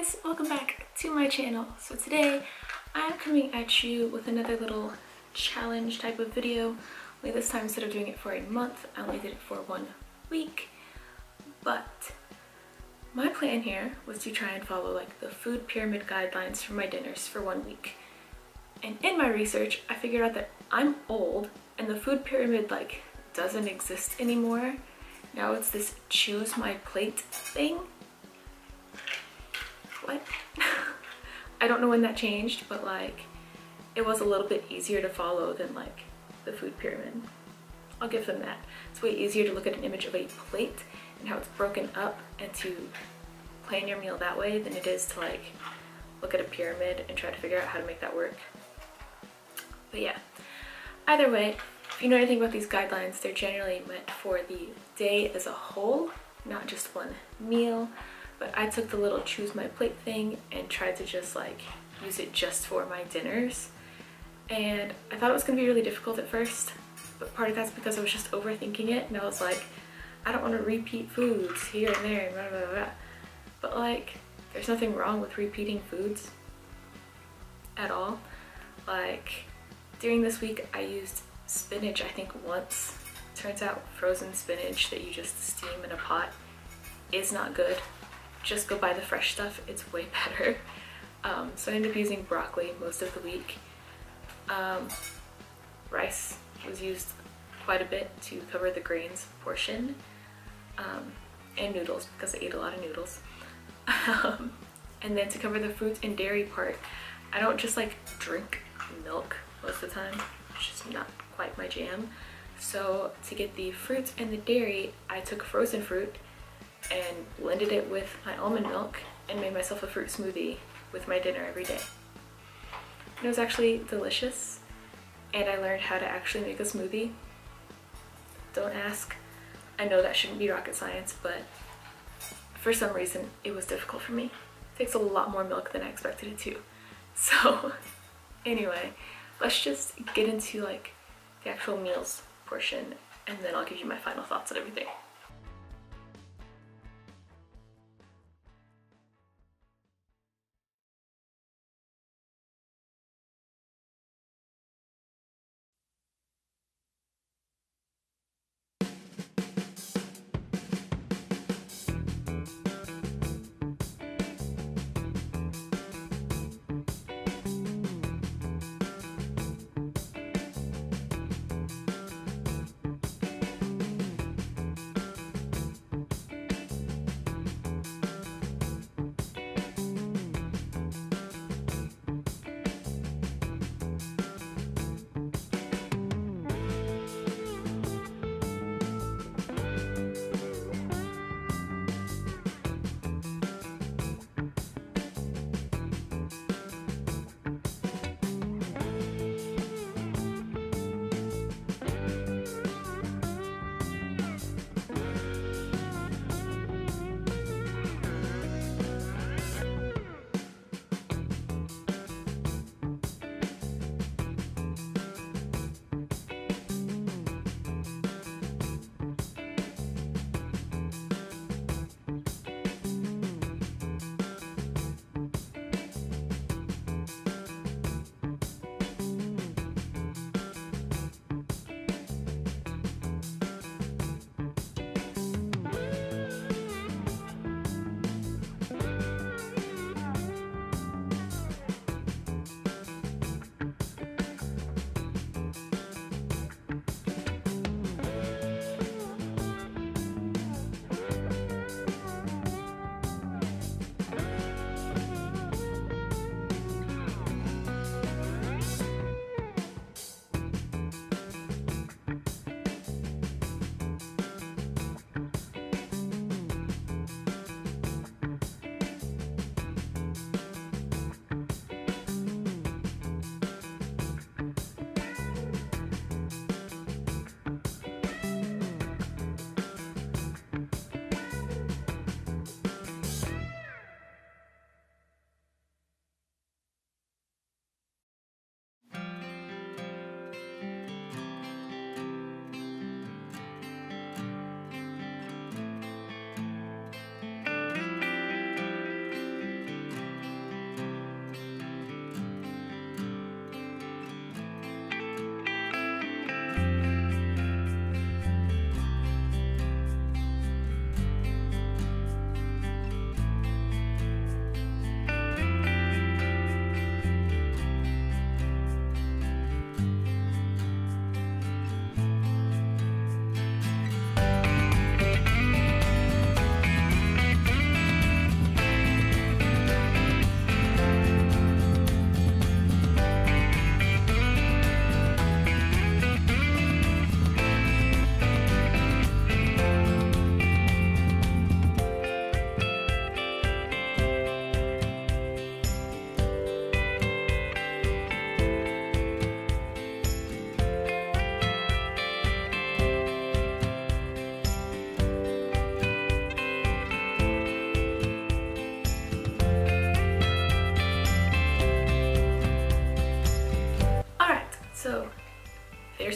guys, welcome back to my channel. So today I'm coming at you with another little challenge type of video. Only this time, instead of doing it for a month, I only did it for 1 week. But my plan here was to try and follow like the food pyramid guidelines for my dinners for 1 week. And in my research, I figured out that I'm old and the food pyramid like doesn't exist anymore. Now it's this choose my plate thing. What? I don't know when that changed, but like it was a little bit easier to follow than like the food pyramid. I'll give them that. It's way easier to look at an image of a plate and how it's broken up and to plan your meal that way than it is to like look at a pyramid and try to figure out how to make that work. But yeah, either way, if you know anything about these guidelines, they're generally meant for the day as a whole, not just one meal. But I took the little choose my plate thing and tried to just like use it just for my dinners. And I thought it was gonna be really difficult at first, but part of that's because I was just overthinking it and I was like, I don't want to repeat foods here and there and blah, blah, blah. But like, there's nothing wrong with repeating foods at all. Like during this week I used spinach I think once. Turns out frozen spinach that you just steam in a pot is not good. Just go buy the fresh stuff, it's way better. So I ended up using broccoli most of the week. Rice was used quite a bit to cover the grains portion. And noodles, because I ate a lot of noodles. And then to cover the fruit and dairy part, I don't just like drink milk most of the time. It's just not quite my jam. So to get the fruits and the dairy, I took frozen fruit and blended it with my almond milk and made myself a fruit smoothie with my dinner every day. It was actually delicious, and I learned how to actually make a smoothie. Don't ask. I know that shouldn't be rocket science, but for some reason it was difficult for me. It takes a lot more milk than I expected it to. So anyway, let's just get into like the actual meals portion, and then I'll give you my final thoughts on everything.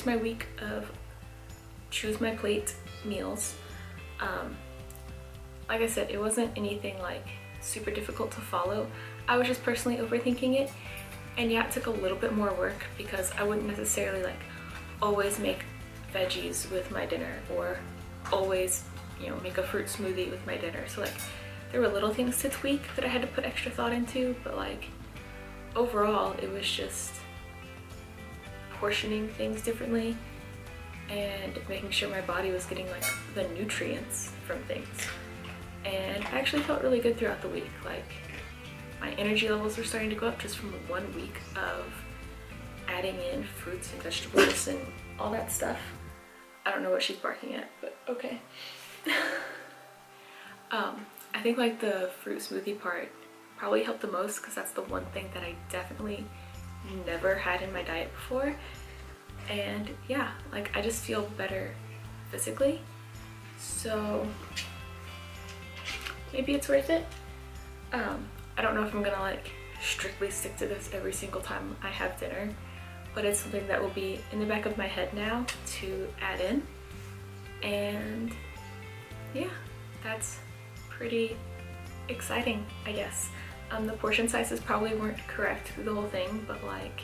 my week of choose my plate meals. Like I said, it wasn't anything like super difficult to follow. I was just personally overthinking it, and yeah, it took a little bit more work because I wouldn't necessarily like always make veggies with my dinner or always, you know, make a fruit smoothie with my dinner. So like there were little things to tweak that I had to put extra thought into, but like overall it was just portioning things differently and making sure my body was getting like the nutrients from things. And I actually felt really good throughout the week. Like my energy levels were starting to go up just from 1 week of adding in fruits and vegetables and all that stuff. I don't know what she's barking at, but okay. I think like the fruit smoothie part probably helped the most because that's the one thing that I definitely never had in my diet before. And yeah, like I just feel better physically. So maybe it's worth it. I don't know if I'm gonna like strictly stick to this every single time I have dinner, but it's something that will be in the back of my head now to add in. And yeah, that's pretty exciting, I guess. The portion sizes probably weren't correct through the whole thing, but like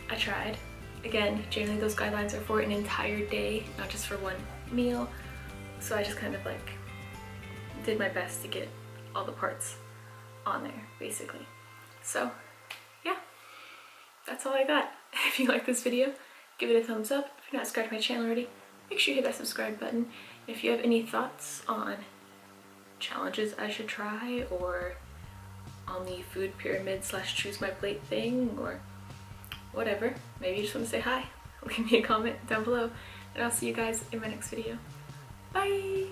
I tried. Again, generally those guidelines are for an entire day, not just for one meal. So I just kind of like did my best to get all the parts on there, basically. So yeah, that's all I got. If you like this video, give it a thumbs up. If you're not subscribed to my channel already, make sure you hit that subscribe button. If you have any thoughts on challenges I should try, or on the food pyramid / choose my plate thing, or whatever, maybe you just want to say hi, leave me a comment down below, and I'll see you guys in my next video. Bye!